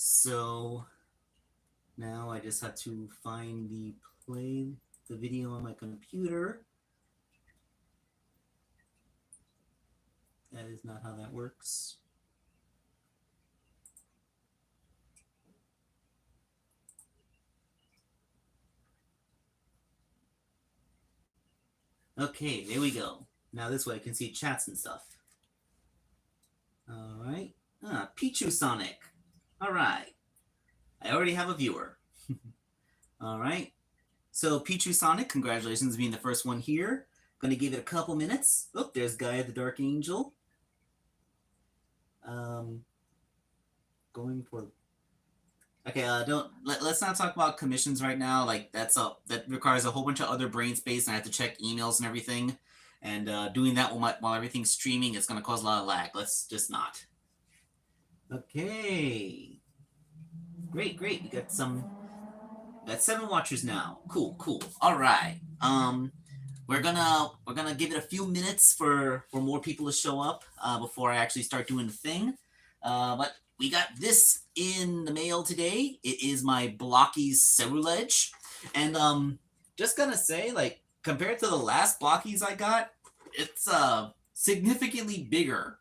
So now I just have to find the video on my computer. That is not how that works. Okay, there we go. Now this way I can see chats and stuff. All right. Pichu Sonic. All right. I already have a viewer. All right. So Pichu Sonic, congratulations being the first one here. Gonna give it a couple minutes. Oh, there's Gaia the Dark Angel. Going for. Okay, let's not talk about commissions right now. Like that requires a whole bunch of other brain space, and I have to check emails and everything. And doing that while everything's streaming, it's gonna cause a lot of lag. Let's just not. Okay. Great. We got 7 watchers now. Cool. All right. We're gonna give it a few minutes for more people to show up before I actually start doing the thing. But we got this in the mail today. It is my Blockies Ceruledge, and just gonna say, like, compared to the last Blockies I got, it's significantly bigger.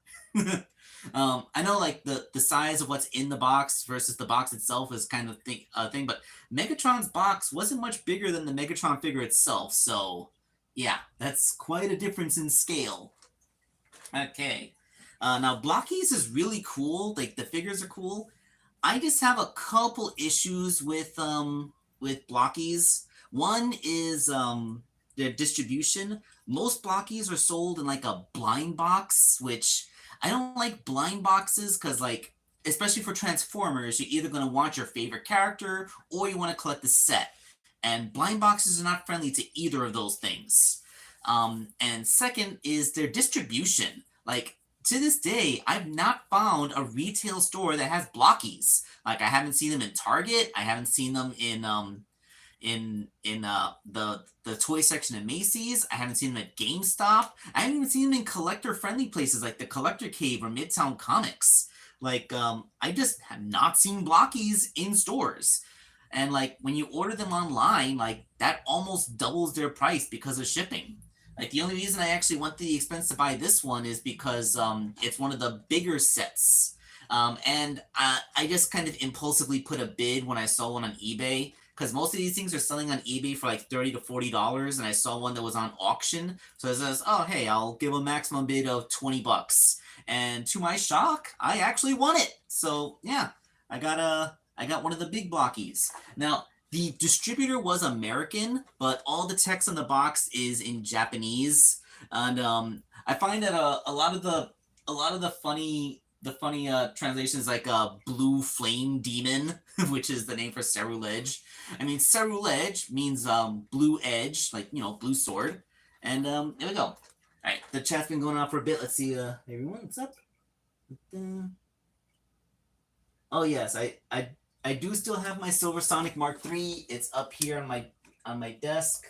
I know, like, the size of what's in the box versus the box itself is kind of thing, but Megatron's box wasn't much bigger than the Megatron figure itself, so yeah, that's quite a difference in scale. Okay. Now, Blockies is really cool. Like, the figures are cool. I just have a couple issues with Blockies. One is their distribution. Most Blockies are sold in, like, a blind box, which I don't like blind boxes because, like, especially for Transformers, you're either going to want your favorite character or you want to collect the set. And blind boxes are not friendly to either of those things. And second is their distribution. Like, to this day, I've not found a retail store that has Blockies. Like, I haven't seen them in Target. I haven't seen them in the toy section at Macy's. I haven't seen them at GameStop. I haven't even seen them in collector-friendly places like the Collector Cave or Midtown Comics. Like, I just have not seen Blockies in stores. And, like, when you order them online, like, that almost doubles their price because of shipping. Like, the only reason I actually went to the expense to buy this one is because it's one of the bigger sets. And I just kind of impulsively put a bid when I saw one on eBay, because most of these things are selling on eBay for like $30 to $40, and I saw one that was on auction. So I says, oh, hey, I'll give a maximum bid of $20. And to my shock, I actually won it. So, yeah, I got one of the big Blockies. Now, the distributor was American, but all the text on the box is in Japanese, and I find that a lot of the funny translations, like Blue Flame Demon, which is the name for Ceruledge. I mean, Ceruledge means blue edge, like, you know, blue sword. And there we go. All right, the chat's been going on for a bit. Let's see, everyone, what's up? Oh yes, I do still have my Silver Sonic Mark III. It's up here on my desk,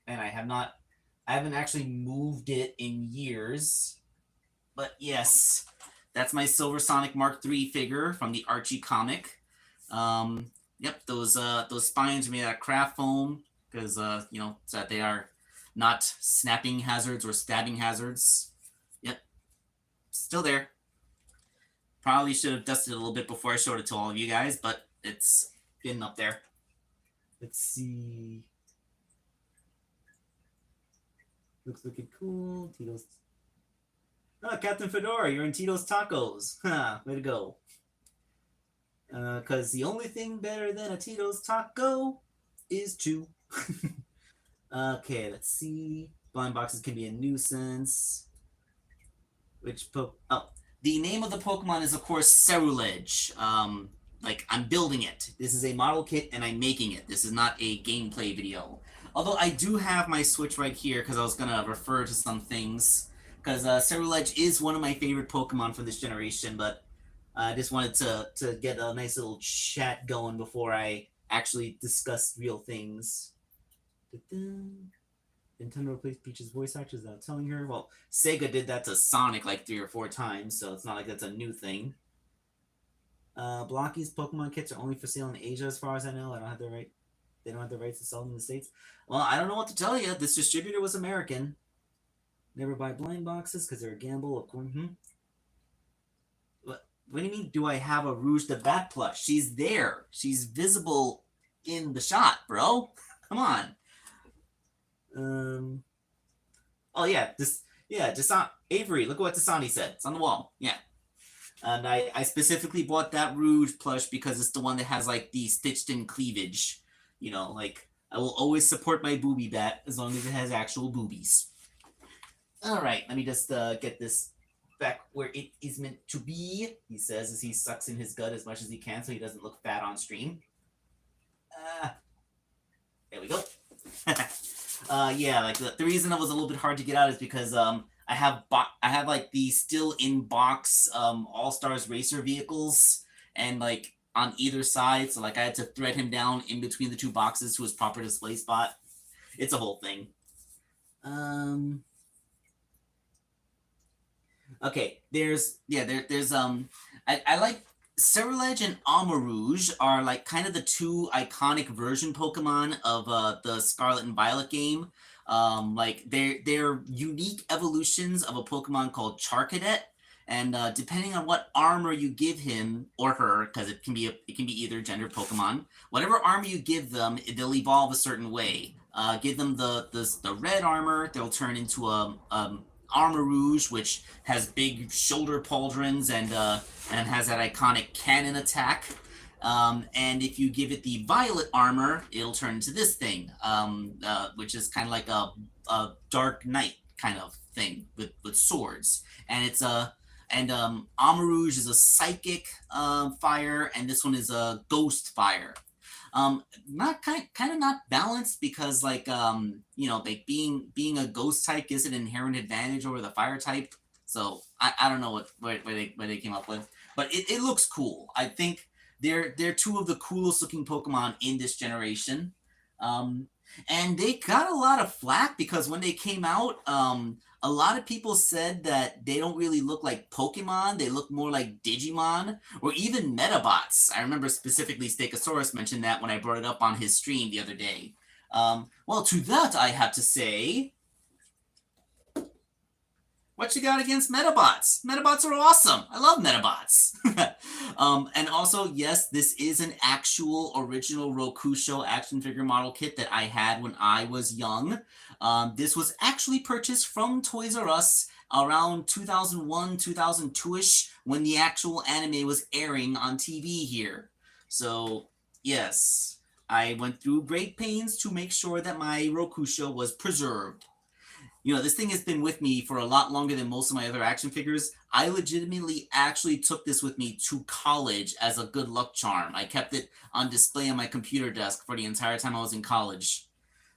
and I haven't actually moved it in years. But yes, that's my Silver Sonic Mark III figure from the Archie comic. Yep, those spines are made out of craft foam because you know, so that they are not snapping hazards or stabbing hazards. Yep, still there. Probably should have dusted it a little bit before I showed it to all of you guys, but it's getting up there. Let's see. Looks looking cool. Tito's. Oh, Captain Fedora, you're in Tito's Tacos. Ha, way to go. Because the only thing better than a Tito's taco is two. Okay, let's see. Blind boxes can be a nuisance. The name of the Pokemon is, of course, Ceruledge. Like, I'm building it. This is a model kit, and I'm making it. This is not a gameplay video. Although I do have my Switch right here, because I was going to refer to some things. Because Ceruledge is one of my favorite Pokemon from this generation, but I just wanted to get a nice little chat going before I actually discuss real things. Nintendo replaced Peach's voice actors without telling her. Well, Sega did that to Sonic like 3 or 4 times, so it's not like that's a new thing. Blocky's Pokemon kits are only for sale in Asia, as far as I know. I don't have the right. They don't have the rights to sell them in the States. Well, I don't know what to tell you. This distributor was American. Never buy blind boxes because they're a gamble. What do you mean? Do I have a Rouge the Bat plush? She's there. She's visible in the shot, bro. Come on. Oh yeah, Avery. Look at what Dasani said. It's on the wall. Yeah. And I specifically bought that Rouge plush because it's the one that has like the stitched in cleavage. You know, like I will always support my booby bat as long as it has actual boobies. All right, let me just get this back where it is meant to be. He says as he sucks in his gut as much as he can so he doesn't look fat on stream. There we go. Yeah, like the reason it was a little bit hard to get out is because I have like the still in box All Stars Racer vehicles and like on either side, so like I had to thread him down in between the two boxes to his proper display spot. It's a whole thing. Okay, there's I like Ceruledge and Armarouge are like kind of the two iconic version Pokemon of the Scarlet and Violet game. Like they're unique evolutions of a Pokemon called Charcadet, and depending on what armor you give him or her, because it can be either gender Pokemon, whatever armor you give them, they'll evolve a certain way. Give them the red armor, they'll turn into a Armarouge, which has big shoulder pauldrons and has that iconic cannon attack. And if you give it the violet armor, it'll turn into this thing, which is kind of like a Dark Knight kind of thing with swords. And it's Armarouge is a psychic fire, and this one is a ghost fire. Not kind of not balanced because like like being a ghost type gives it an inherent advantage over the fire type. So I don't know where they came up with, but it looks cool. I think they're two of the coolest looking Pokemon in this generation. And they got a lot of flack because when they came out, a lot of people said that they don't really look like Pokemon. They look more like Digimon or even Metabots. I remember specifically Stegosaurus mentioned that when I brought it up on his stream the other day. Well, to that I have to say, what you got against Metabots? Metabots are awesome. I love Metabots. And also, yes, this is an actual original Rokusho action figure model kit that I had when I was young. This was actually purchased from Toys R Us around 2001, 2002-ish, when the actual anime was airing on TV here. So, yes, I went through great pains to make sure that my Rokusho was preserved. This thing has been with me for a lot longer than most of my other action figures. I legitimately actually took this with me to college as a good luck charm. I kept it on display on my computer desk for the entire time I was in college.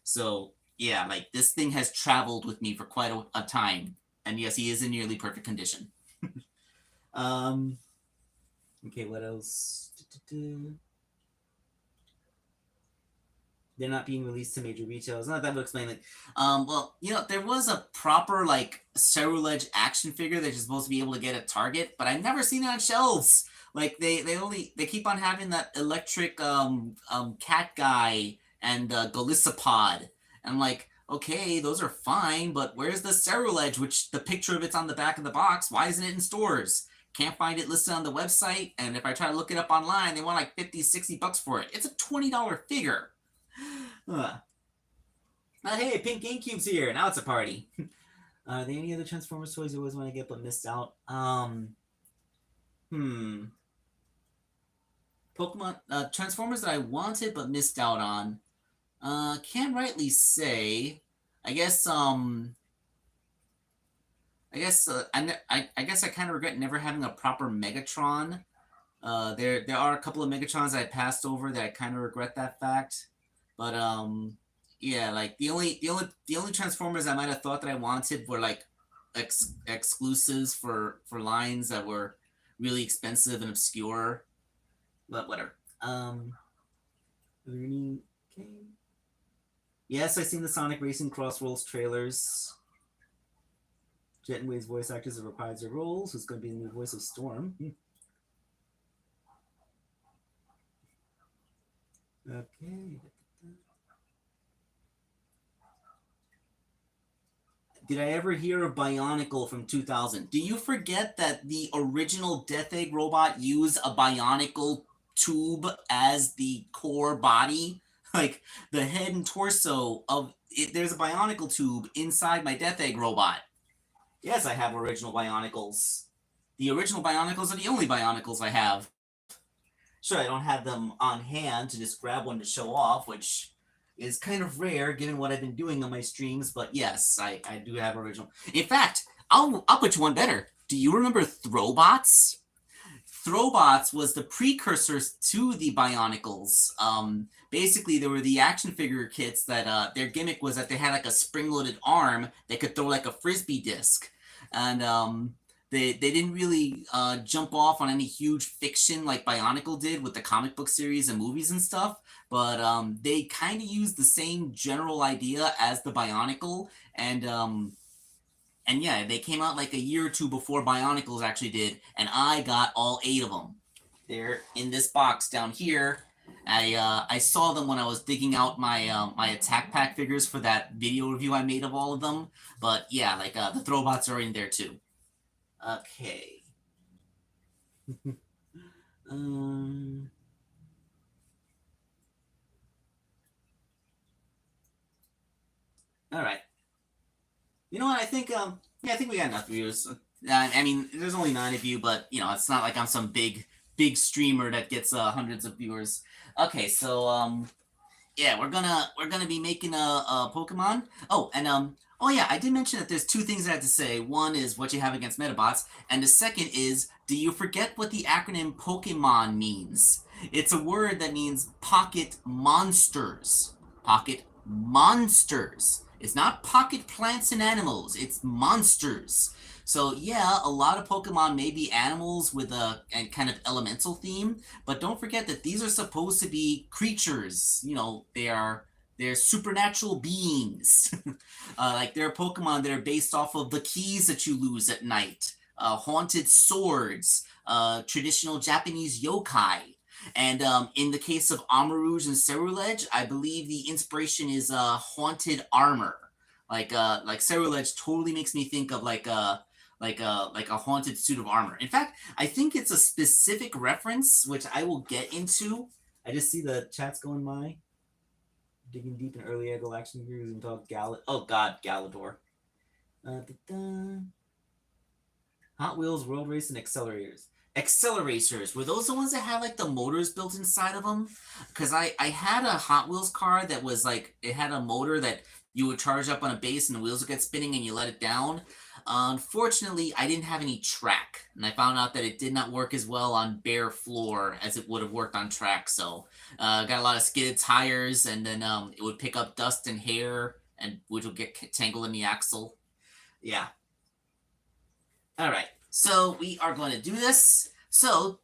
So, yeah, like, this thing has traveled with me for quite a time. And yes, he is in nearly perfect condition. Okay, what else? They're not being released to major retailers. Not that would explain it. Well, there was a proper like Ceruledge action figure that you're supposed to be able to get at Target, but I've never seen it on shelves. Like they keep on having that electric cat guy and Golisopod. And I'm like, okay, those are fine, but where's the Ceruledge, which the picture of it's on the back of the box? Why isn't it in stores? Can't find it listed on the website, and if I try to look it up online, they want like $50-$60 for it. It's a $20 figure. Hey, Pink GameCube's here. Now it's a party. Are there any other Transformers toys you always want to get but missed out? Pokemon Transformers that I wanted but missed out on. Can't rightly say. I guess I guess I kind of regret never having a proper Megatron. There are a couple of Megatrons I passed over that I kind of regret that fact. But yeah, like the only Transformers I might have thought that I wanted were like exclusives for lines that were really expensive and obscure. But whatever. Learning. Okay. Yes, I've seen the Sonic Racing Crossroads trailers. Jet and Wave's voice actors have reprised their roles. Who's going to be the new voice of Storm? Okay. Did I ever hear of Bionicle from 2000? Do you forget that the original Death Egg robot used a Bionicle tube as the core body? Like the head and torso of it, there's a Bionicle tube inside my Death Egg robot. Yes, I have original Bionicles. The original Bionicles are the only Bionicles I have. Sure, I don't have them on hand to just grab one to show off, which is kind of rare given what I've been doing on my streams, but yes, I do have original. In fact, I'll put you one better. Do you remember Throwbots? Throwbots was the precursors to the Bionicles. Basically, there were the action figure kits that their gimmick was that they had like a spring-loaded arm that could throw like a frisbee disc, and they didn't really jump off on any huge fiction like Bionicle did with the comic book series and movies and stuff, but they kind of used the same general idea as the Bionicle, and yeah, they came out like a year or two before Bionicles actually did, and I got all 8 of them. They're in this box down here. I saw them when I was digging out my my Attack Pack figures for that video review I made of all of them. But yeah, like the Throwbots are in there too. Okay. All right. You know what? I think yeah, I think we got enough viewers. I mean, there's only 9 of you, but you know, it's not like I'm some big streamer that gets hundreds of viewers. Okay, so yeah, we're gonna be making a Pokemon. Oh, and oh yeah, I did mention that there's 2 things I had to say. One is what you have against Metabots, and the second is, do you forget what the acronym Pokemon means? It's a word that means pocket monsters. Pocket monsters. It's not pocket plants and animals, it's monsters. So yeah, a lot of Pokemon may be animals with a kind of elemental theme, but don't forget that these are supposed to be creatures. You know, they're supernatural beings. Like there are Pokemon that are based off of the keys that you lose at night, haunted swords, traditional Japanese yokai. And in the case of Amarouge and Ceruledge, I believe the inspiration is haunted armor. Like Ceruledge totally makes me think of like a haunted suit of armor. In fact, I think it's a specific reference which I will get into. I just see the chats going by. Digging deep in early Eggle action figures and talk Oh God, Galador. Hot Wheels World Race and Accelerators. Accelerators, were those the ones that had like the motors built inside of them? Because I had a Hot Wheels car that was like, it had a motor that you would charge up on a base and the wheels would get spinning and you let it down. Unfortunately, I didn't have any track, and I found out that it did not work as well on bare floor as it would have worked on track. So got a lot of skidded tires, and then it would pick up dust and hair, and which would get tangled in the axle. Yeah. All right, so we are going to do this. So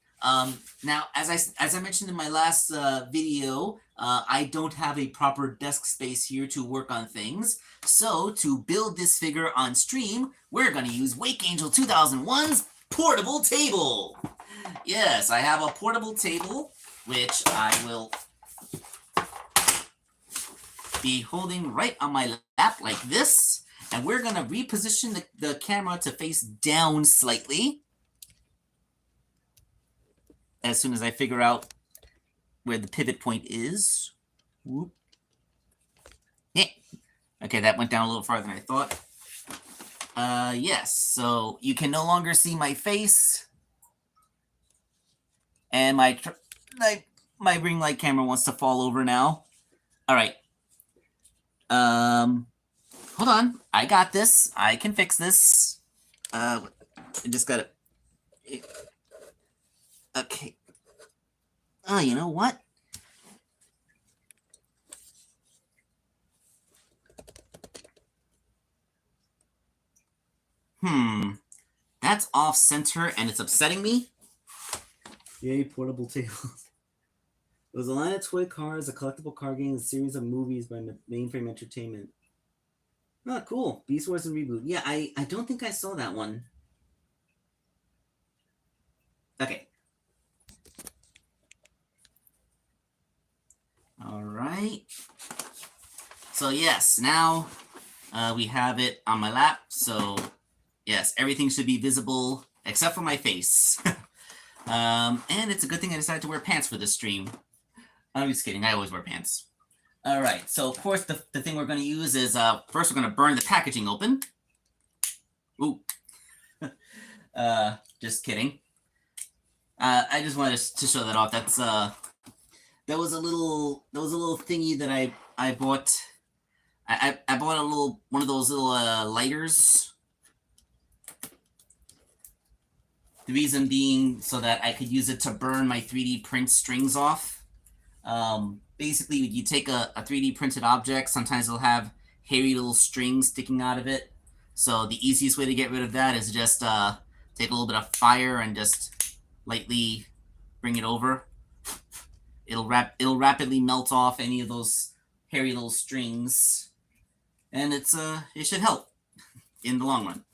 now, as I mentioned in my last video, I don't have a proper desk space here to work on things. So to build this figure on stream, we're going to use Wake Angel 2001's portable table. Yes, I have a portable table, which I will be holding right on my lap like this. And we're going to reposition the camera to face down slightly. As soon as I figure out where the pivot point is. Whoop. Yeah. Okay, that went down a little farther than I thought. Yes, so you can no longer see my face. And my ring light camera wants to fall over now. All right. Hold on. I got this. I can fix this. I just gotta... Okay. Oh, you know what? That's off center and it's upsetting me. Yay, portable tables. It was a line of toy cars, a collectible card game, and a series of movies by Mainframe Entertainment. Oh, cool. Beast Wars and Reboot. Yeah, I don't think I saw that one. Okay. right. So yes, now we have it on my lap. So yes, everything should be visible except for my face. And it's a good thing I decided to wear pants for this stream. I'm just kidding. I always wear pants. All right. So of course the thing we're going to use is first we're going to burn the packaging open. Ooh. Just kidding. I just wanted to show that off. That's that was a little thingy that I bought. I bought a little one of those little lighters. The reason being so that I could use it to burn my 3D print strings off. Basically, you take a 3D printed object. Sometimes it'll have hairy little strings sticking out of it. So the easiest way to get rid of that is just take a little bit of fire and just lightly bring it over. It'll rapidly melt off any of those hairy little strings, and it should help in the long run.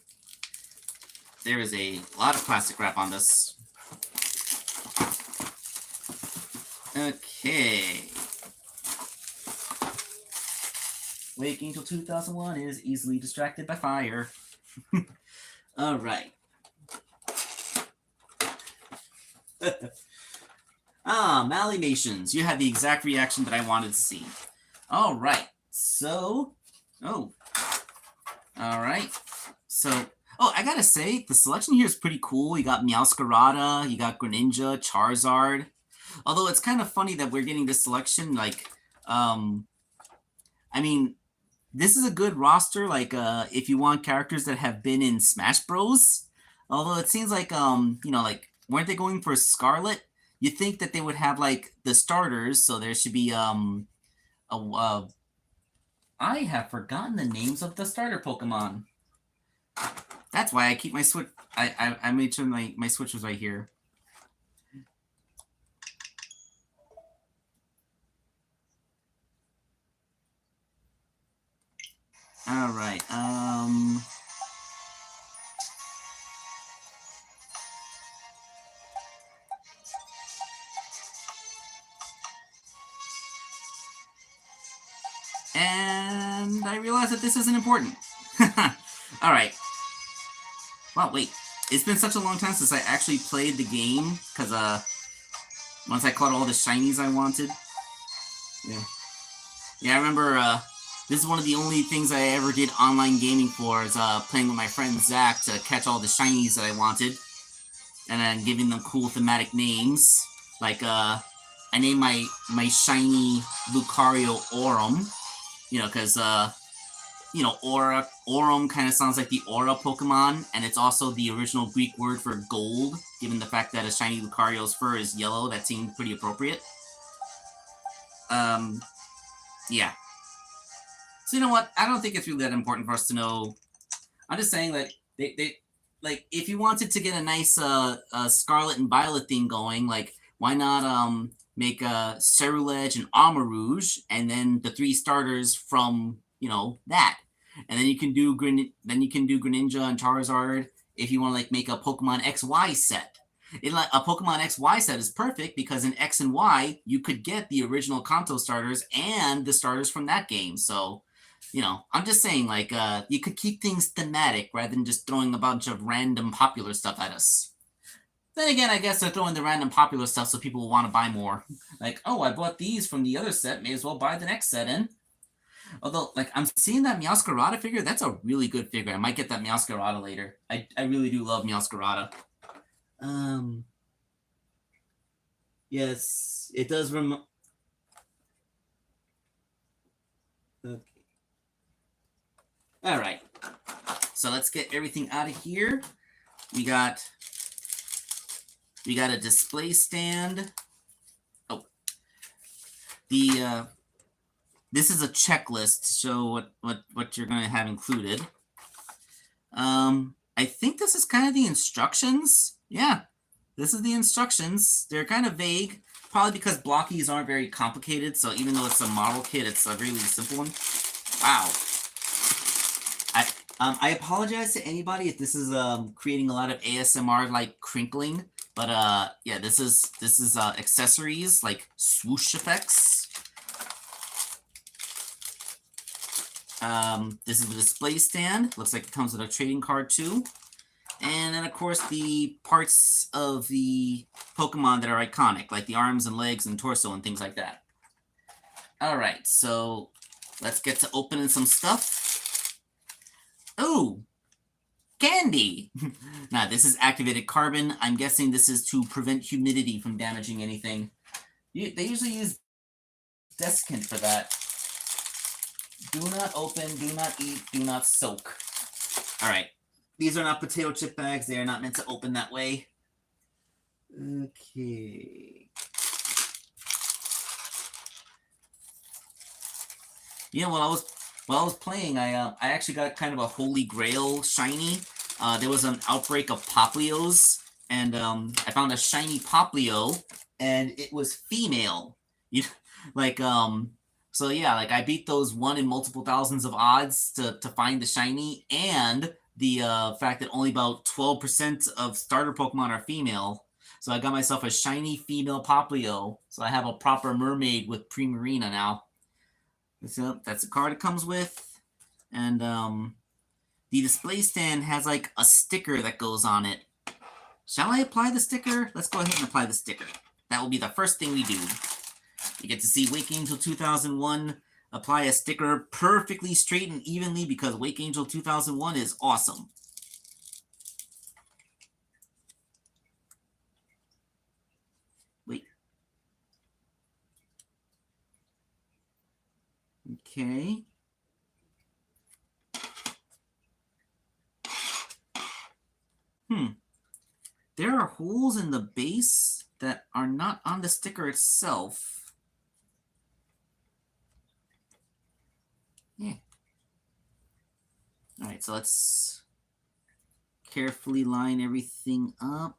There is a lot of plastic wrap on this. Okay. Waking till 2001 is easily distracted by fire. All right. Malimations. You had the exact reaction that I wanted to see. All right. So, all right. So, I gotta say, the selection here is pretty cool. You got Meowscarada, you got Greninja, Charizard. Although it's kind of funny that we're getting this selection, like, I mean, this is a good roster, like, if you want characters that have been in Smash Bros. Although it seems like, like, weren't they going for Scarlet? You'd think that they would have, like, the starters, so there should be, I have forgotten the names of the starter Pokemon. That's why I keep my Switch. I made sure my Switch was right here. All right. And I realized that this isn't important. All right. Well, wait. It's been such a long time since I actually played the game, because once I caught all the shinies I wanted. Yeah, I remember this is one of the only things I ever did online gaming for, is playing with my friend Zach to catch all the shinies that I wanted, and then giving them cool thematic names. Like, I named my shiny Lucario Aurum, because Aurum kind of sounds like the Aura Pokemon, and it's also the original Greek word for gold, given the fact that a shiny Lucario's fur is yellow. That seemed pretty appropriate. Yeah. So you know what? I don't think it's really that important for us to know. I'm just saying that they like, if you wanted to get a nice Scarlet and Violet thing going, like, why not make a Ceruledge and Armarouge, and then the 3 starters from that, and then you can do Greninja and Charizard if you want to, like, make a Pokemon XY set. A Pokemon XY set is perfect because in X and Y you could get the original Kanto starters and the starters from that game. So, I'm just saying, like, you could keep things thematic rather than just throwing a bunch of random popular stuff at us. Then again, I guess they're throwing the random popular stuff so people will want to buy more. Like, oh, I bought these from the other set, may as well buy the next set in. Although, like, I'm seeing that Meowscarada figure. That's a really good figure. I might get that Meowscarada later. I really do love Meowscarada. Yes, it does okay. All right. So let's get everything out of here. We got a display stand. Oh. This is a checklist to show what you're going to have included. I think this is kind of the instructions. Yeah, this is the instructions. They're kind of vague, probably because blockies aren't very complicated. So even though it's a model kit, it's a really simple one. Wow. I apologize to anybody if this is creating a lot of ASMR like crinkling, but yeah, this is accessories like swoosh effects. This is the display stand. Looks like it comes with a trading card too. And then, of course, the parts of the Pokemon that are iconic, like the arms and legs and torso and things like that. All right, so let's get to opening some stuff. Ooh, candy! Now, this is activated carbon. I'm guessing this is to prevent humidity from damaging anything. They usually use desiccant for that. Do not open, do not eat, do not soak. All right. These are not potato chip bags. They are not meant to open that way. Okay. Yeah, while I was playing, I actually got kind of a Holy Grail shiny. There was an outbreak of Poplios, and I found a shiny Poplio, and it was female. You like so yeah, like I beat those 1 in multiple thousands of odds to find the shiny, and the fact that only about 12% of starter Pokemon are female. So I got myself a shiny female Poplio. So I have a proper mermaid with Primarina now. So that's the card it comes with. And the display stand has like a sticker that goes on it. Shall I apply the sticker? Let's go ahead and apply the sticker. That will be the first thing we do. You get to see Wake Angel 2001 apply a sticker perfectly straight and evenly because Wake Angel 2001 is awesome. Wait. Okay. There are holes in the base that are not on the sticker itself. Yeah. All right, so let's carefully line everything up.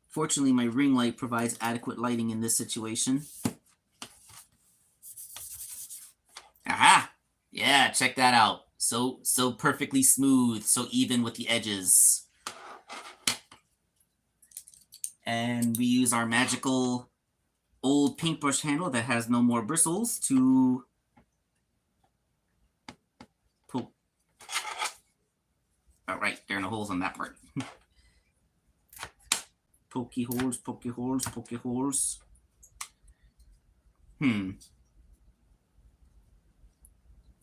Fortunately, my ring light provides adequate lighting in this situation. Aha! Yeah, check that out. So perfectly smooth, so even with the edges. And we use our magical old paintbrush handle that has no more bristles to poke. All right, there are no holes on that part. Pokey holes, pokey holes, pokey holes.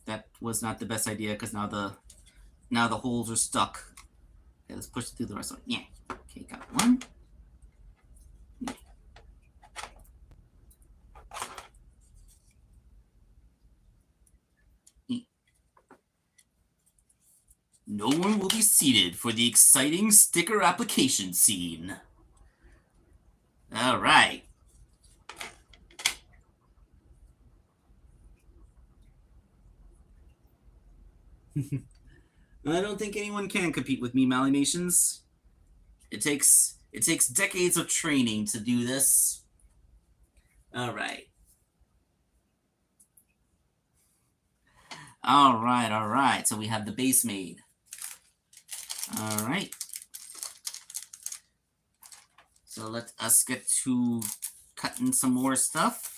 That was not the best idea because now the holes are stuck. Okay, let's push it through the rest of it. Yeah. Okay, got one. Yeah. Yeah. No one will be seated for the exciting sticker application scene. All right. I don't think anyone can compete with me, Malimations. It takes decades of training to do this. All right. All right. So we have the base made. All right. So let us get to cutting some more stuff.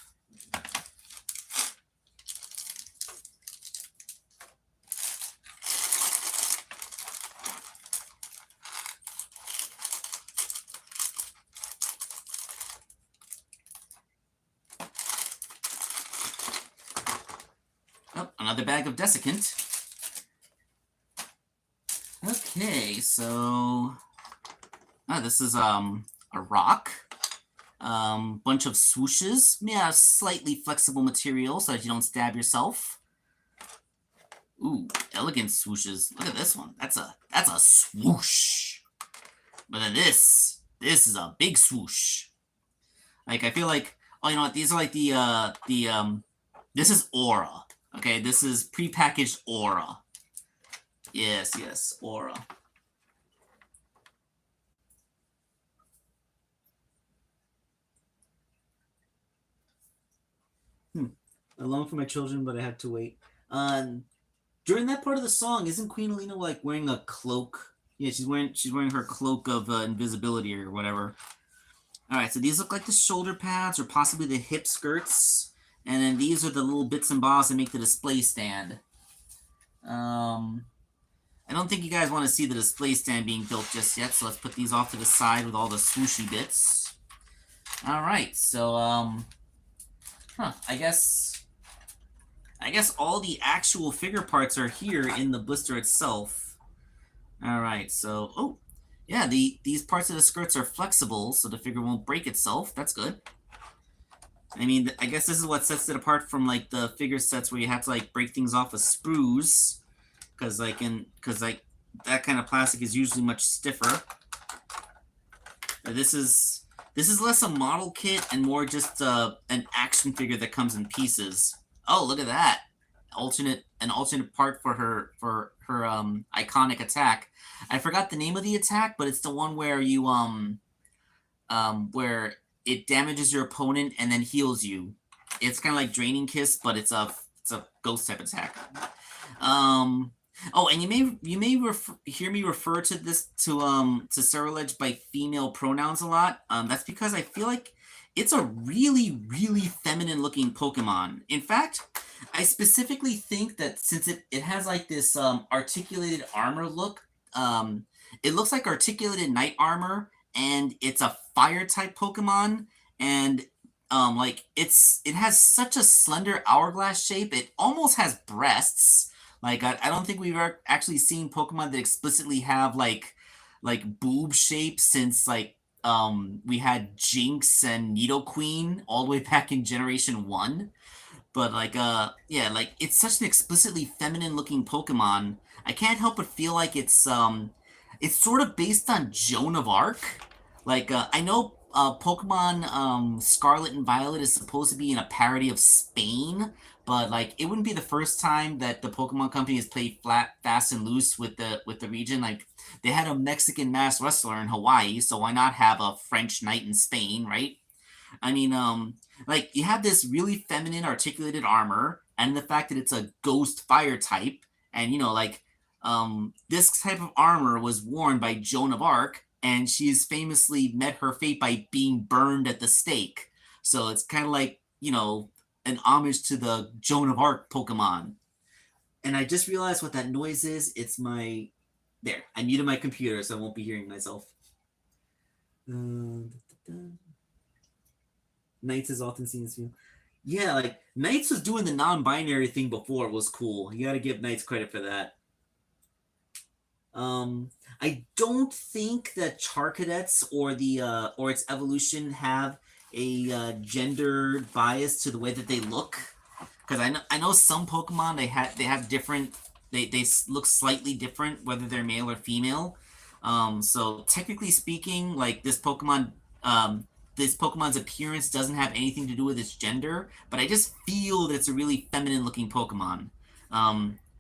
Oh, another bag of desiccant. Okay, so this is a rock. Bunch of swooshes. Yeah, slightly flexible material so that you don't stab yourself. Ooh, elegant swooshes. Look at this one. That's a swoosh. But then this is a big swoosh. Like I feel like, oh, you know what? These are like this is Aura. Okay, this is prepackaged Aura. Yes, Aura. I long for my children, but I have to wait. During that part of the song, isn't Queen Alina like wearing a cloak? Yeah, she's wearing her cloak of invisibility or whatever. All right, so these look like the shoulder pads or possibly the hip skirts. And then these are the little bits and bobs that make the display stand. I don't think you guys want to see the display stand being built just yet, so let's put these off to the side with all the swooshy bits. All right, so, I guess all the actual figure parts are here in the blister itself. All right, so, oh, yeah, these parts of the skirts are flexible, so the figure won't break itself. That's good. I mean, I guess this is what sets it apart from, like, the figure sets where you have to, like, break things off with sprues. Because that kind of plastic is usually much stiffer. This is less a model kit and more just an action figure that comes in pieces. Oh, look at that! An alternate part for her iconic attack. I forgot the name of the attack, but it's the one where you where it damages your opponent and then heals you. It's kind of like Draining Kiss, but it's a ghost type attack. Oh, and you may hear me refer to this to Ceruledge by female pronouns a lot. That's because I feel like it's a really, really feminine looking Pokemon. In fact, I specifically think that since it has like this articulated armor look, it looks like articulated knight armor, and it's a fire type Pokemon, and like it has such a slender hourglass shape. It almost has breasts. Like, I don't think we've actually seen Pokemon that explicitly have, like boob shape since, like, we had Jinx and Nidoqueen all the way back in Generation 1. But, like, yeah, like, it's such an explicitly feminine-looking Pokemon. I can't help but feel like it's sort of based on Joan of Arc. Like, I know Pokemon Scarlet and Violet is supposed to be in a parody of Spain, but like it wouldn't be the first time that the Pokemon Company has played fast and loose with the region. Like they had a Mexican mass wrestler in Hawaii, so why not have a French knight in Spain, right? I mean, like you have this really feminine articulated armor, and the fact that it's a ghost fire type, and you know, like this type of armor was worn by Joan of Arc, and she's famously met her fate by being burned at the stake. So it's kind of like, you know, an homage to the Joan of Arc Pokemon. And I just realized what that noise is. It's my... There. I muted my computer, so I won't be hearing myself. Knights is often seen as female. Yeah, like, Knights was doing the non-binary thing before. It was cool. You gotta give Knights credit for that. I don't think that Charcadets or the or its evolution have a gender bias to the way that they look, because I know some Pokemon they have different, they look slightly different whether they're male or female. So technically speaking, like this Pokemon's appearance doesn't have anything to do with its gender, but I just feel that it's a really feminine looking Pokemon.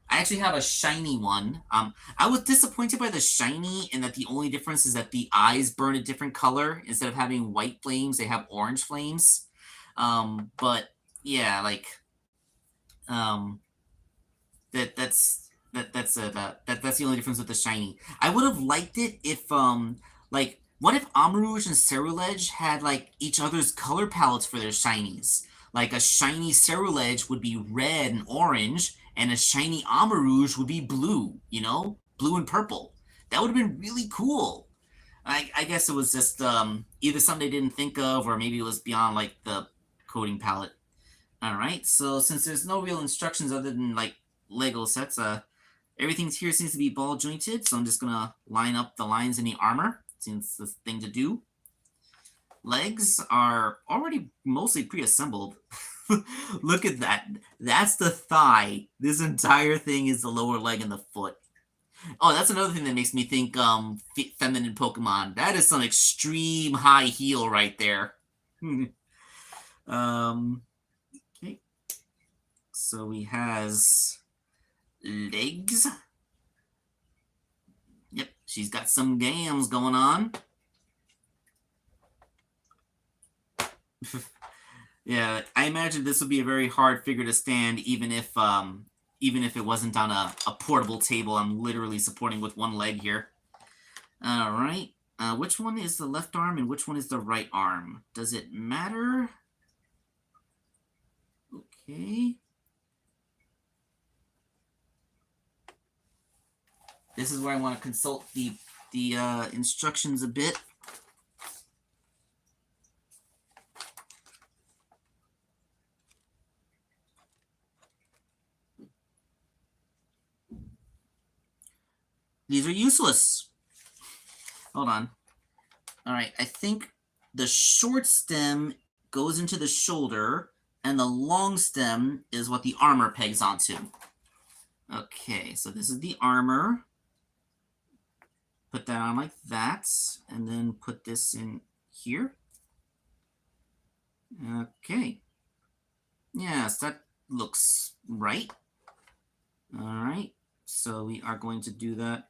I actually have a shiny one. I was disappointed by the shiny in that the only difference is that the eyes burn a different color. Instead of having white flames, they have orange flames. But yeah, like that's the only difference with the shiny. I would have liked it if like what if Amarouge and Ceruledge had like each other's color palettes for their shinies? Like a shiny Ceruledge would be red and orange, and a shiny Amarouge would be blue, you know? Blue and purple. That would have been really cool. I guess it was just either something they didn't think of, or maybe it was beyond like the coding palette. Alright, so since there's no real instructions other than like Lego sets, everything here seems to be ball jointed, so I'm just gonna line up the lines in the armor. Seems the thing to do. Legs are already mostly pre-assembled. Look at that. That's the thigh. This entire thing is the lower leg and the foot. Oh, that's another thing that makes me think feminine Pokemon. That is some extreme high heel right there. Okay. So he has legs. Yep, she's got some gams going on. Yeah, I imagine this would be a very hard figure to stand, even if it wasn't on a portable table. I'm literally supporting with one leg here. All right. Which one is the left arm and which one is the right arm? Does it matter? Okay. This is where I want to consult the instructions a bit. These are useless. Hold on. All right, I think the short stem goes into the shoulder, and the long stem is what the armor pegs onto. Okay, so this is the armor. Put that on like that, and then put this in here. Okay. Yes, that looks right. All right, so we are going to do that.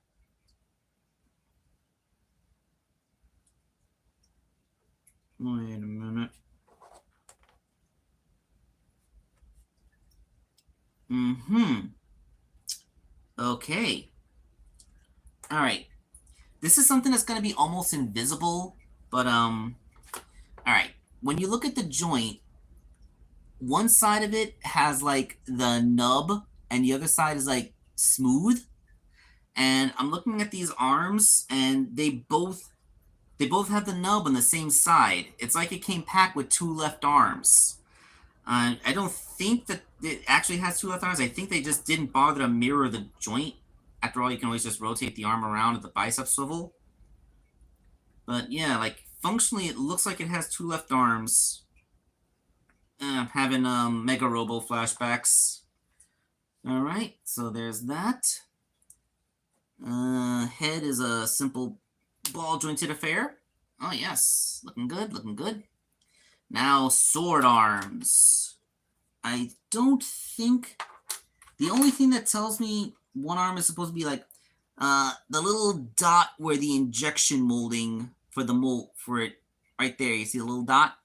Wait a minute. Okay. All right. This is something that's going to be almost invisible, but all right. When you look at the joint, one side of it has like the nub and the other side is like smooth. And I'm looking at these arms and they both have the nub on the same side. It's like it came packed with two left arms. I don't think that it actually has two left arms. I think they just didn't bother to mirror the joint. After all, you can always just rotate the arm around at the bicep swivel. But yeah, like functionally, it looks like it has two left arms. Having Mega Robo flashbacks. All right, so there's that. Head is a simple ball jointed affair. Oh yes, looking good, looking good. Now sword arms. I don't think the only thing that tells me one arm is supposed to be like the little dot where the injection molding for the mold for it right there. You see the little dot?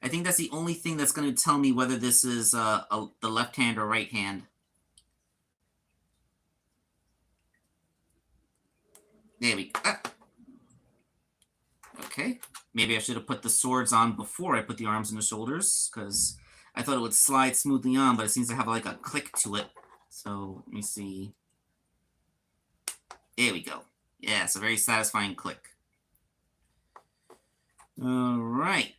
I think that's the only thing that's going to tell me whether this is the left hand or right hand. There we go. Okay. Maybe I should have put the swords on before I put the arms and the shoulders, because I thought it would slide smoothly on, but it seems to have like a click to it. So let me see. There we go. Yeah, it's a very satisfying click. All right.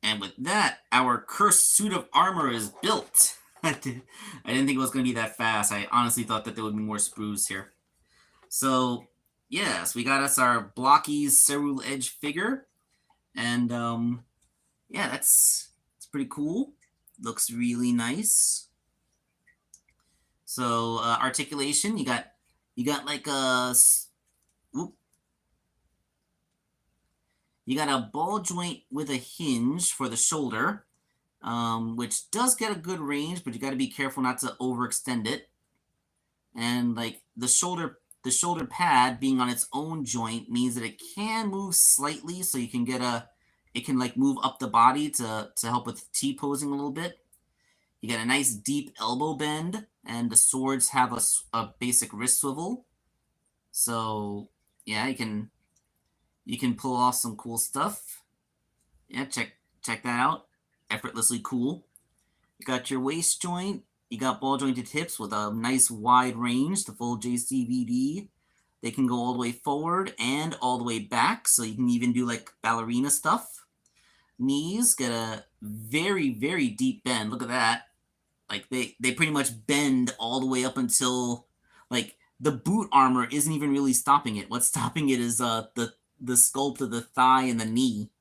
And with that, our cursed suit of armor is built. I didn't think it was going to be that fast. I honestly thought that there would be more sprues here. So, yes, we got us our blocky Cerule Edge figure. And, yeah, it's pretty cool. Looks really nice. So, articulation, you got like a... You got a ball joint with a hinge for the shoulder, which does get a good range, but you got to be careful not to overextend it. And like the shoulder pad being on its own joint means that it can move slightly, so you can get it can like move up the body to help with T-posing a little bit. You get a nice deep elbow bend, and the swords have a basic wrist swivel. So yeah, you can pull off some cool stuff. Yeah, check that out. Effortlessly cool. You got your waist joint. You got ball jointed hips with a nice wide range, the full JCVD. They can go all the way forward and all the way back, so you can even do like ballerina stuff. Knees get a very, very deep bend. Look at that. Like they pretty much bend all the way up until like the boot armor isn't even really stopping it. What's stopping it is the sculpt of the thigh and the knee.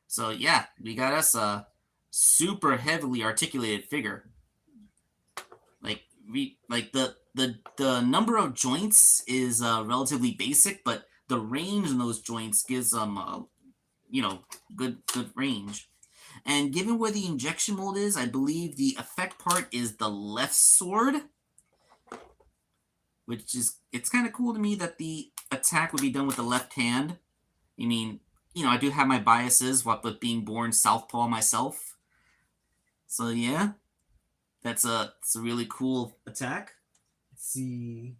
So yeah, we got us a super heavily articulated figure. Like the number of joints is relatively basic, but the range in those joints gives them good range. And given where the injection mold is, I believe the effect part is the left sword, which is, it's kind of cool to me that the attack would be done with the left hand. I mean, I do have my biases, what with being born southpaw myself. So yeah, it's a really cool attack. Let's see.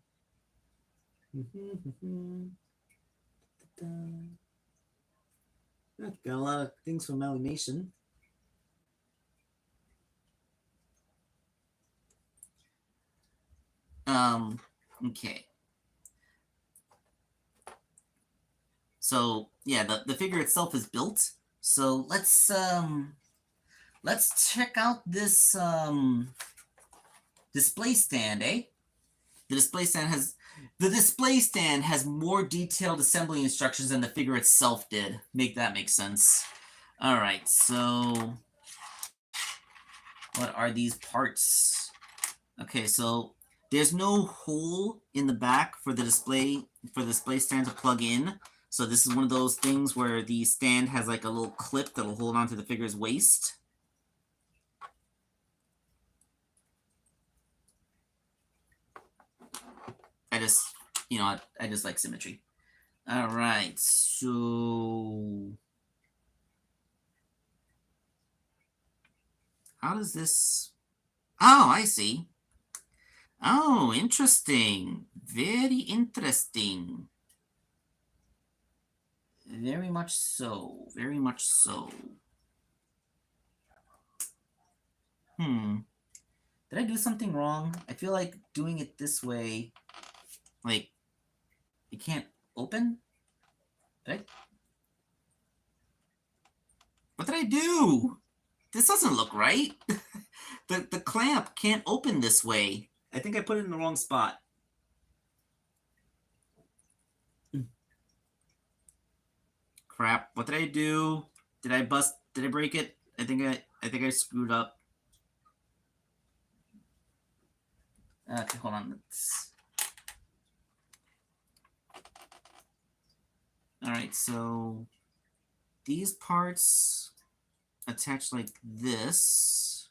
Yeah, got a lot of things from Malimation. Okay. So yeah, the figure itself is built. So let's check out this display stand, eh? The display stand has more detailed assembly instructions than the figure itself did. Make that make sense. All right, so what are these parts? Okay, so there's no hole in the back for the display stand to plug in. So this is one of those things where the stand has like a little clip that'll hold onto the figure's waist. I just, I just like symmetry. All right, so how does this? Oh, I see. Oh, interesting. Very interesting. Very much so. Very much so. Did I do something wrong? I feel like doing it this way, like, it can't open? Did I? What did I do? This doesn't look right. The clamp can't open this way. I think I put it in the wrong spot. Crap. What did I do? Did I break it? I think I screwed up. Okay, hold on. All right, so these parts attach like this.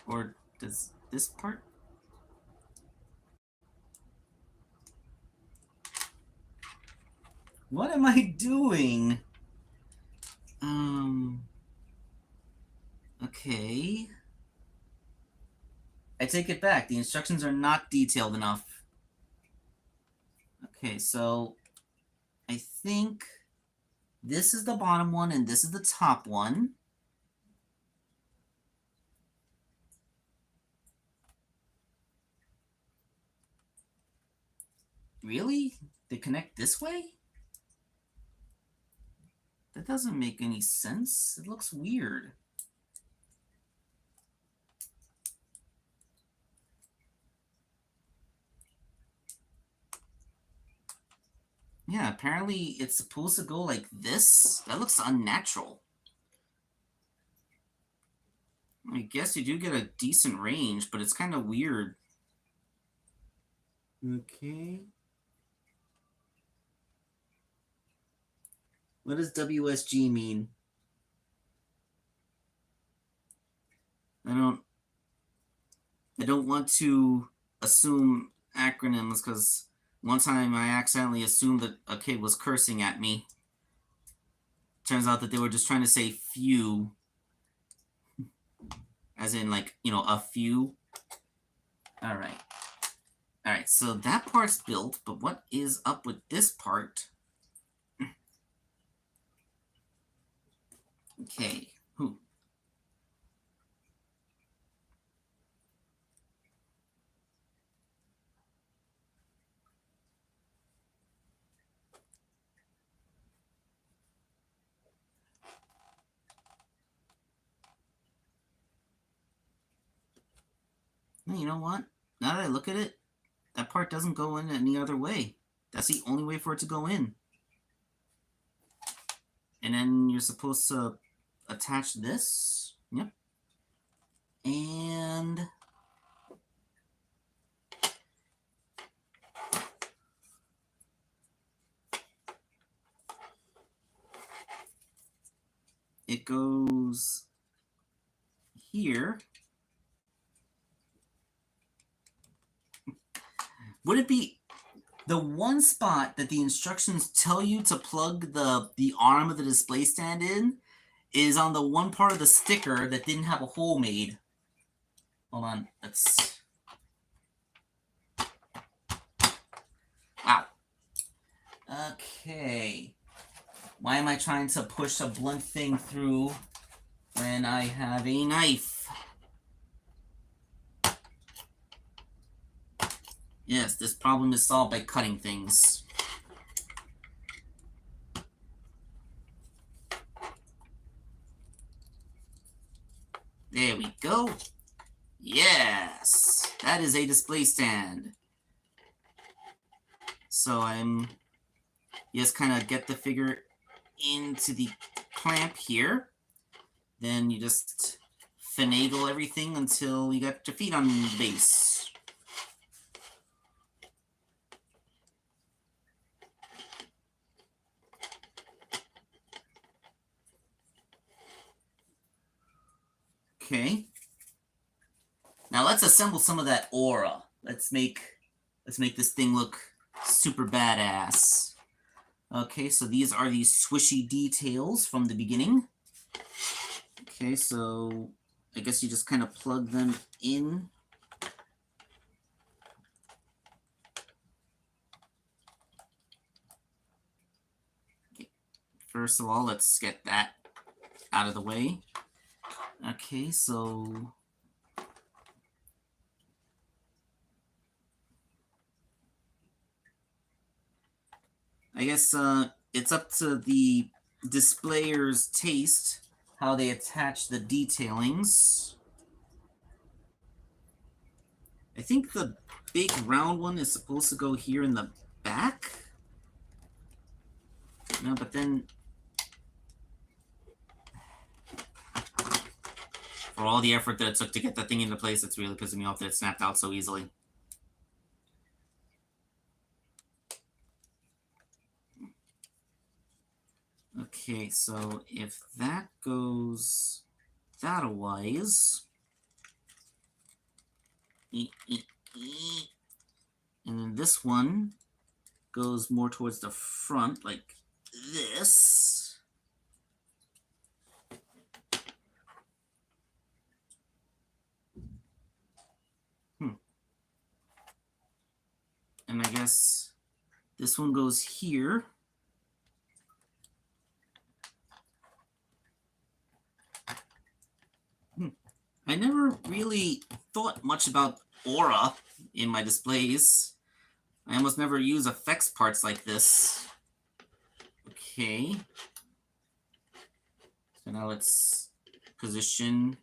Or does this part? What am I doing? Okay. I take it back. The instructions are not detailed enough. Okay, so I think this is the bottom one and this is the top one. Really? They connect this way? That doesn't make any sense. It looks weird. Yeah, apparently it's supposed to go like this. That looks unnatural. I guess you do get a decent range, but it's kind of weird. Okay. What does WSG mean? I don't want to assume acronyms because one time I accidentally assumed that a kid was cursing at me. Turns out that they were just trying to say few. As in, like, a few. All right. All right, so that part's built, but what is up with this part? Okay. You know what? Now that I look at it, that part doesn't go in any other way. That's the only way for it to go in. And then you're supposed to attach this. Yep. And it goes here. Would it be the one spot that the instructions tell you to plug the arm of the display stand in is on the one part of the sticker that didn't have a hole made. Hold on. Let's. Wow. Okay. Why am I trying to push a blunt thing through when I have a knife? Yes, this problem is solved by cutting things. There we go. Yes, that is a display stand. So I'm just kind of get the figure into the clamp here. Then you just finagle everything until you got your feet on the base. Okay. Now let's assemble some of that aura. Let's make this thing look super badass. Okay, so these are these swishy details from the beginning. Okay, so I guess you just kind of plug them in. Okay. First of all, let's get that out of the way. Okay, so I guess it's up to the displayer's taste how they attach the detailings. I think the big round one is supposed to go here in the back. No, but then for all the effort that it took to get that thing into place, it's really pissing me off that it snapped out so easily. Okay, so if that goes that-a-wise, and then this one goes more towards the front, like this. And I guess this one goes here. I never really thought much about aura in my displays. I almost never use effects parts like this. Okay. So now let's position.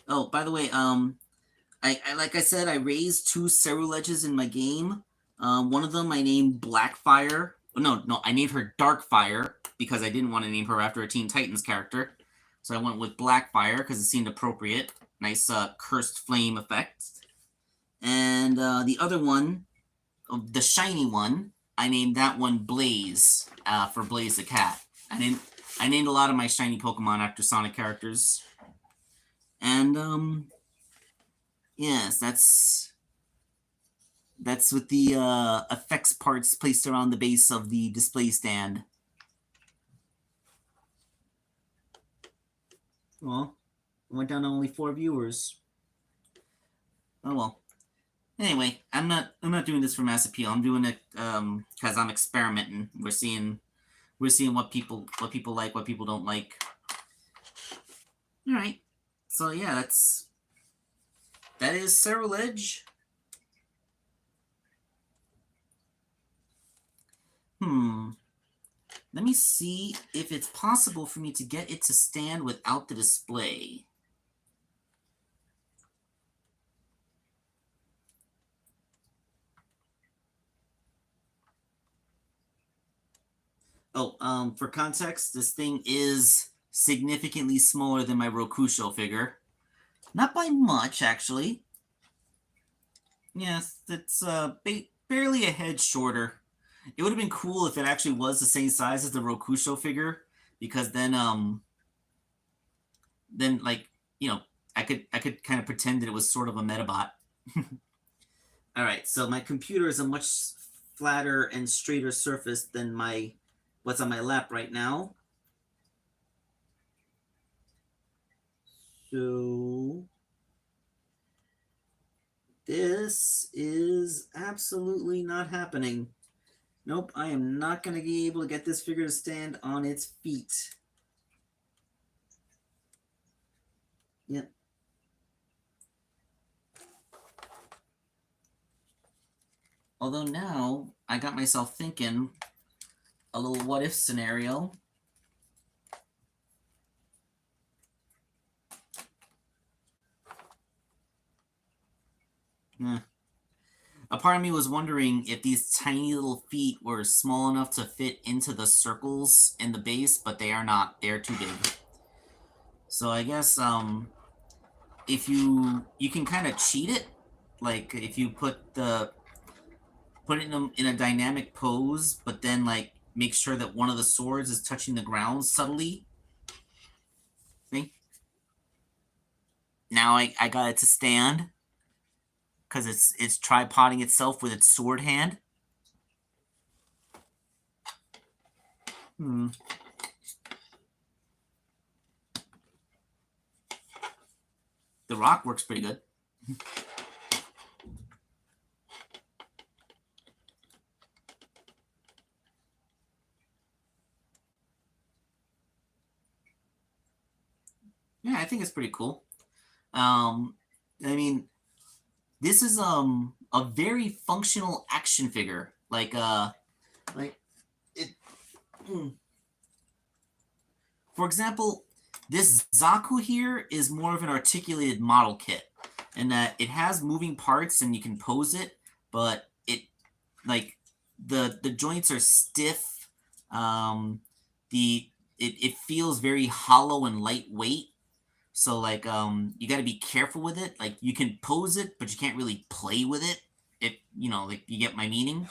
Oh, by the way, I like I said, I raised 2 Ceruledges in my game. One of them I named Blackfire. No, I named her Darkfire because I didn't want to name her after a Teen Titans character. So I went with Blackfire because it seemed appropriate. Nice cursed flame effect. And the other one, the shiny one, I named that one Blaze for Blaze the Cat. I named a lot of my shiny Pokemon after Sonic characters. And yes, that's with the effects parts placed around the base of the display stand. Well, I went down to only 4 viewers. Oh well. Anyway, I'm not doing this for mass appeal. I'm doing it because I'm experimenting. We're seeing what people like, what people don't like. All right. So yeah, that is Ceruledge. Let me see if it's possible for me to get it to stand without the display. Oh, for context, this thing is significantly smaller than my Rokusho figure. Not by much, actually. Yes, it's barely a head shorter. It would have been cool if it actually was the same size as the Rokusho figure, because then like, you know, I could kind of pretend that it was sort of a Metabot. All right, so my computer is a much flatter and straighter surface than what's on my lap right now. So this is absolutely not happening. Nope, I am not going to be able to get this figure to stand on its feet. Yep. Although now I got myself thinking a little what if scenario. A part of me was wondering if these tiny little feet were small enough to fit into the circles in the base, but they are not. They're too big. So I guess if you can kind of cheat it, like if you put it in a dynamic pose, but then like make sure that one of the swords is touching the ground subtly. See? Now I got it to stand because it's tripoding itself with its sword hand. The rock works pretty good. Yeah, I think it's pretty cool. I mean, this is a very functional action figure. Like it. For example, this Zaku here is more of an articulated model kit, in that it has moving parts and you can pose it, but it like the joints are stiff. It feels very hollow and lightweight. So like you got to be careful with it. Like you can pose it, but you can't really play with it. If like you get my meaning.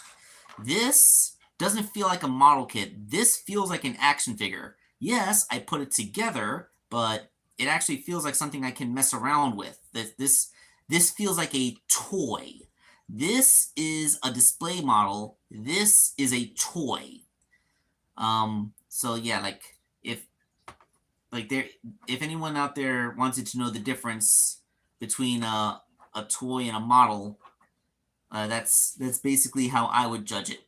This doesn't feel like a model kit. This feels like an action figure. Yes, I put it together, but it actually feels like something I can mess around with. This feels like a toy. This is a display model. This is a toy. So yeah, like if anyone out there wanted to know the difference between a toy and a model, that's basically how I would judge it.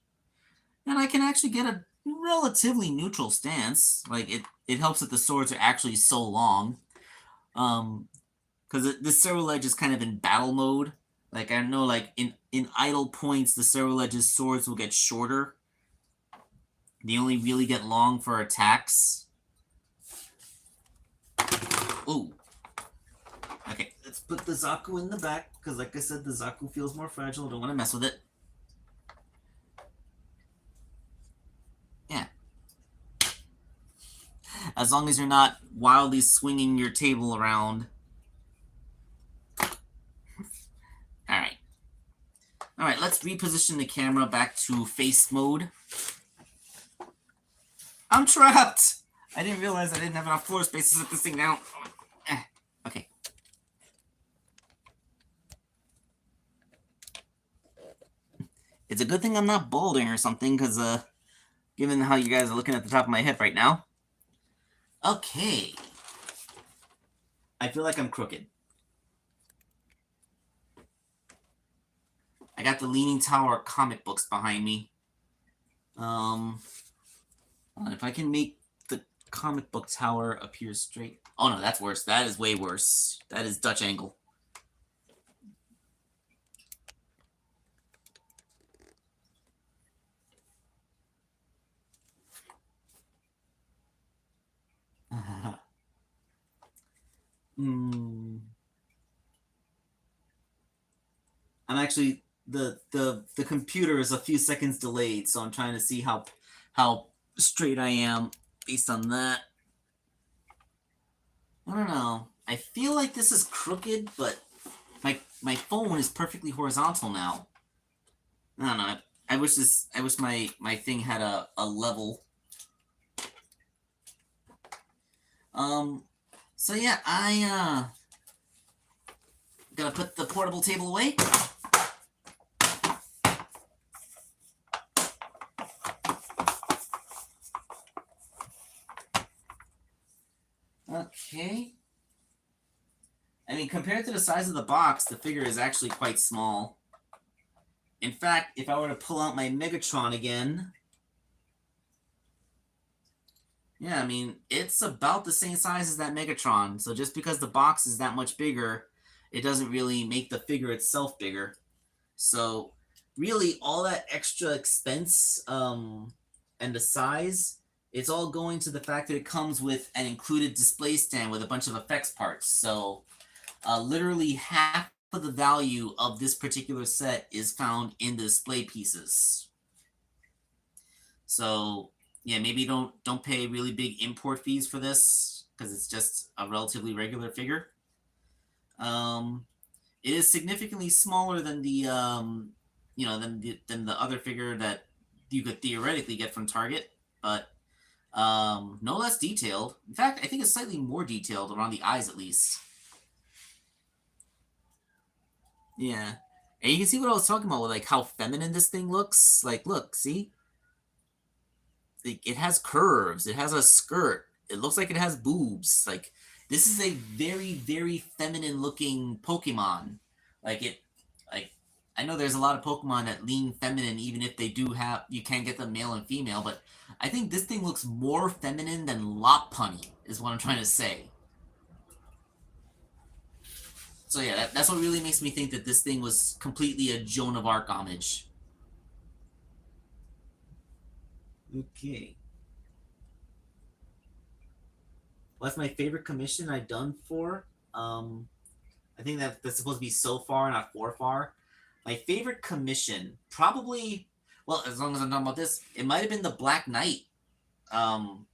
And I can actually get a relatively neutral stance. Like it helps that the swords are actually so long. Because the Serral Edge is kind of in battle mode. Like I know, like in idle points, the Serral Edge's swords will get shorter. They only really get long for attacks. Ooh. Okay, let's put the Zaku in the back, because like I said, the Zaku feels more fragile. Don't want to mess with it. Yeah. As long as you're not wildly swinging your table around. Alright. Alright, let's reposition the camera back to face mode. I'm trapped! I didn't realize I didn't have enough floor space to set this thing down. Okay. It's a good thing I'm not balding or something, because, given how you guys are looking at the top of my head right now. Okay. I feel like I'm crooked. I got the Leaning Tower comic books behind me. If I can make the comic book tower appear straight. Oh no, that's worse. That is way worse. That is Dutch angle. I'm actually the computer is a few seconds delayed, so I'm trying to see how straight I am based on that. I don't know. I feel like this is crooked, but my phone is perfectly horizontal now. I don't know. I wish my thing had a level. So yeah, I gonna put the portable table away. Okay. I mean, compared to the size of the box, the figure is actually quite small. In fact, if I were to pull out my Megatron again, yeah, I mean, it's about the same size as that Megatron. So just because the box is that much bigger, it doesn't really make the figure itself bigger. So really, all that extra expense and the size, it's all going to the fact that it comes with an included display stand with a bunch of effects parts. So literally half of the value of this particular set is found in the display pieces. So yeah, maybe don't pay really big import fees for this because it's just a relatively regular figure. It is significantly smaller than the than the other figure that you could theoretically get from Target, but no less detailed. In fact, I think it's slightly more detailed around the eyes at least. Yeah. And you can see what I was talking about with like how feminine this thing looks. Like, look, see? It has curves. It has a skirt. It looks like it has boobs. Like, this is a very, very feminine looking Pokemon. Like I know there's a lot of Pokemon that lean feminine, even if they do have, you can get them male and female, but I think this thing looks more feminine than Lopunny, is what I'm trying to say. So yeah, that's what really makes me think that this thing was completely a Joan of Arc homage. Okay. What's my favorite commission I've done for? I think that's supposed to be so far, not for far. My favorite commission, probably, well, as long as I'm talking about this, it might have been the Black Knight. Um,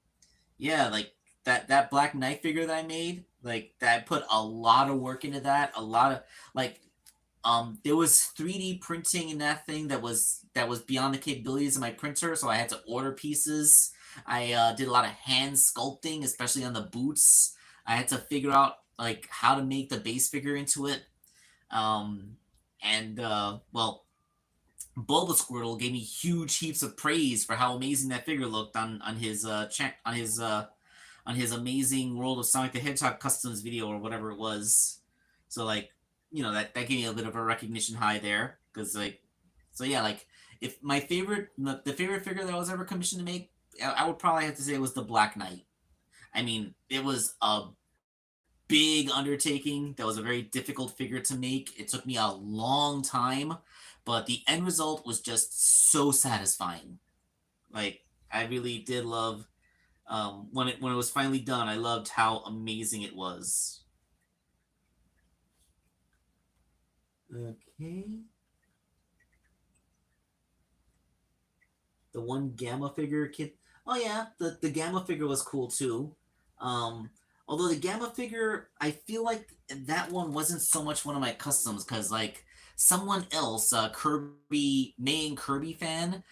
yeah, like that Black Knight figure that I made, like that I put a lot of work into that. A lot of like, there was 3D printing in that thing that was beyond the capabilities of my printer, so I had to order pieces. I did a lot of hand sculpting, especially on the boots. I had to figure out like how to make the base figure into it. Um, and well, Bulbasquirtle gave me huge heaps of praise for how amazing that figure looked on his amazing World of Sonic the Hedgehog customs video or whatever it was. So like, that gave me a bit of a recognition high there because like, so yeah, like if my favorite the favorite figure that I was ever commissioned to make, I would probably have to say it was the Black Knight. I mean, it was a big undertaking. That was a very difficult figure to make. It took me a long time, but the end result was just so satisfying. Like I really did love when it was finally done. I loved how amazing it was. Okay. The one Gamma figure kid. Oh yeah, the Gamma figure was cool too. Um, Although the Gamma figure, I feel like that one wasn't so much one of my customs because like someone else, Kirby May and Kirby fan,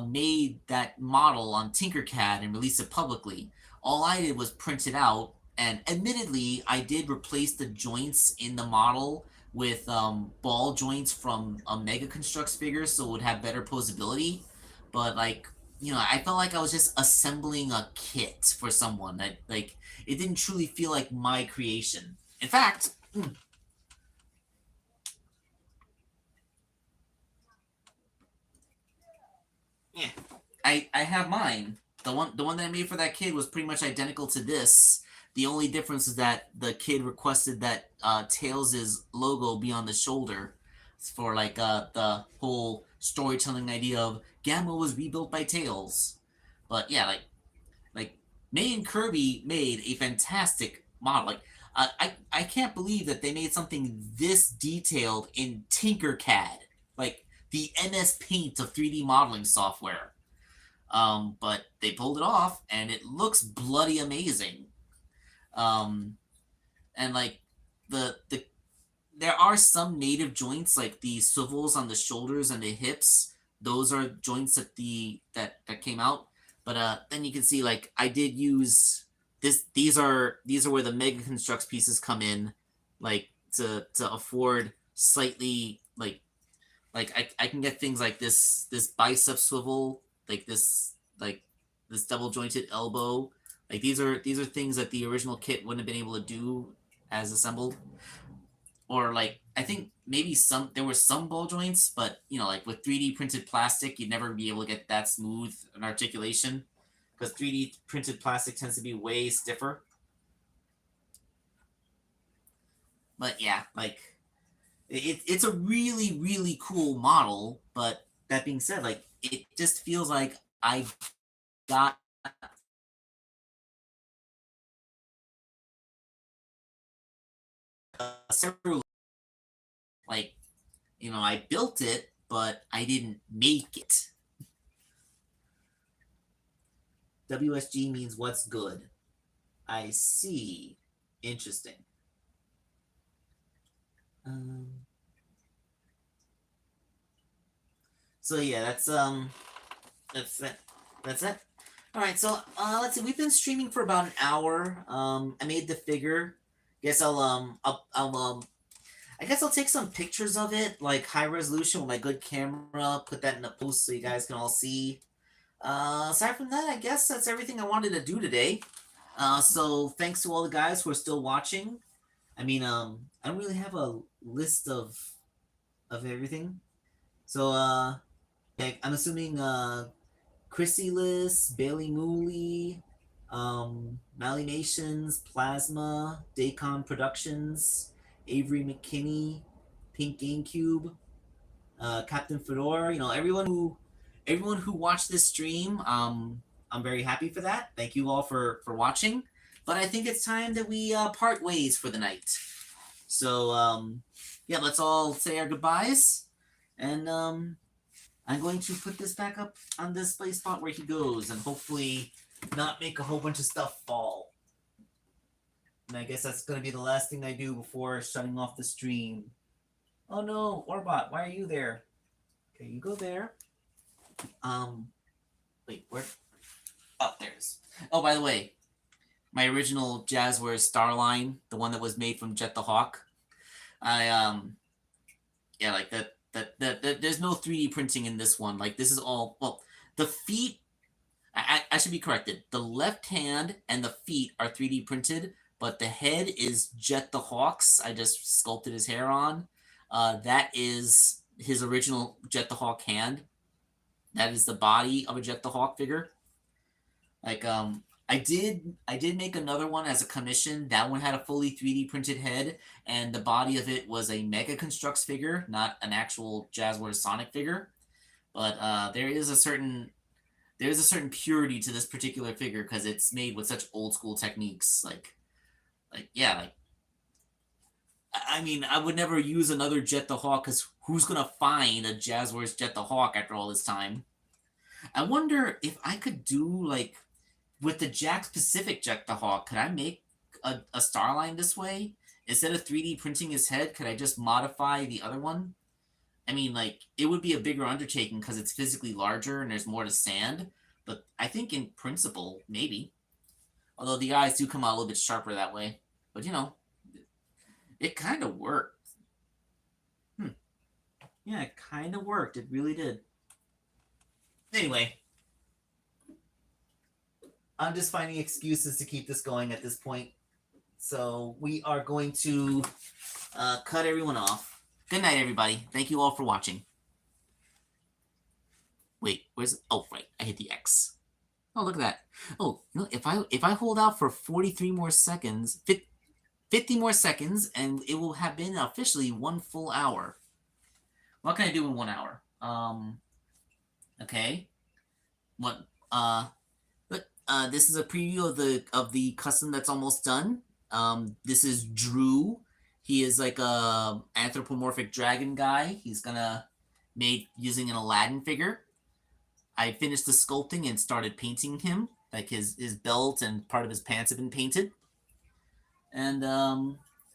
made that model on Tinkercad and released it publicly. All I did was print it out, and admittedly, I did replace the joints in the model with ball joints from a Mega Construx figure, so it would have better posability. But like, I felt like I was just assembling a kit for someone that like it didn't truly feel like my creation. In fact, yeah, I have mine. The one that I made for that kid was pretty much identical to this. The only difference is that the kid requested that Tails' logo be on the shoulder for like the whole storytelling idea of Gamma was rebuilt by Tails. But yeah, like May and Kirby made a fantastic model. Like I can't believe that they made something this detailed in Tinkercad, like the MS Paint of 3D modeling software. But they pulled it off, and it looks bloody amazing. Um, and like the there are some native joints like the swivels on the shoulders and the hips. Those are joints that came out. But then you can see like I did use this. These are where the Mega Construx pieces come in, like to afford slightly like I can get things like this bicep swivel, like this double jointed elbow. Like these are things that the original kit wouldn't have been able to do as assembled. or like I think maybe there were some ball joints, but you know, like with 3D printed plastic, you'd never be able to get that smooth an articulation because 3D printed plastic tends to be way stiffer. But yeah, like it's a really really cool model. But that being said, like it just feels like I got several, like, you know, I built it, but I didn't make it. WSG means what's good. I see. Interesting. Um, so yeah, that's it. That's it. All right, so let's see. We've been streaming for about an hour. I made the figure. Guess I guess I'll take some pictures of it, like high resolution with my good camera. Put that in the post so you guys can all see. Aside from that, I guess that's everything I wanted to do today. So thanks to all the guys who are still watching. I mean, I don't really have a list of everything. So, yeah, I'm assuming Chrissy List, Bailey Mooley, Mally Nations, Plasma, Daycon Productions, Avery McKinney, Pink GameCube, Captain Fedora. You know, everyone who watched this stream. I'm very happy for that. Thank you all for watching. But I think it's time that we part ways for the night. So yeah, let's all say our goodbyes, and I'm going to put this back up on this play spot where he goes, and hopefully not make a whole bunch of stuff fall. And I guess that's going to be the last thing I do before shutting off the stream. Oh no, Orbot, why are you there? Okay, you go there. Wait, where? Oh, there's. Oh, by the way, my original Jazzwares Starline, the one that was made from Jet the Hawk. Yeah, like that there's no 3D printing in this one. Like this is all, well, the feet, I should be corrected. The left hand and the feet are 3D printed, but the head is Jet the Hawk's. I just sculpted his hair on. That is his original Jet the Hawk hand. That is the body of a Jet the Hawk figure. Like I did make another one as a commission. That one had a fully 3D printed head, and the body of it was a Mega Construx figure, not an actual Jazzwares Sonic figure. But there is a certain purity to this particular figure because it's made with such old school techniques. Like yeah, like I mean, I would never use another Jet the Hawk because who's gonna find a Jazzwares Jet the Hawk after all this time? I wonder if I could do like with the Jakks Pacific Jet the Hawk, could I make a Starline this way? Instead of 3D printing his head, could I just modify the other one? I mean, like, it would be a bigger undertaking because it's physically larger and there's more to sand. But I think in principle, maybe. Although the eyes do come out a little bit sharper that way. But, you know, it kind of worked. Yeah, it kind of worked. It really did. Anyway, I'm just finding excuses to keep this going at this point. So we are going to cut everyone off. Good night, everybody. Thank you all for watching. Wait, where's? Oh, right. I hit the X. Oh, look at that. Oh, no, if I hold out for 43 more seconds, 50 more seconds, and it will have been officially 1 full hour. What can I do in 1 hour? Okay. What? This is a preview of the custom that's almost done. This is Drew. He is like a anthropomorphic dragon guy. He's gonna made using an Aladdin figure. I finished the sculpting and started painting him. Like his belt and part of his pants have been painted. And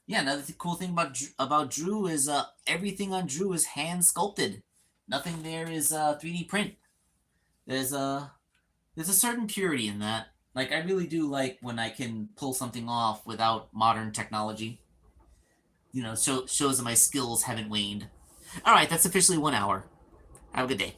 yeah, another cool thing about Drew is everything on Drew is hand sculpted. Nothing there is 3D print. There's a certain purity in that. Like I really do like when I can pull something off without modern technology. You know, shows that my skills haven't waned. All right, that's officially 1 hour. Have a good day.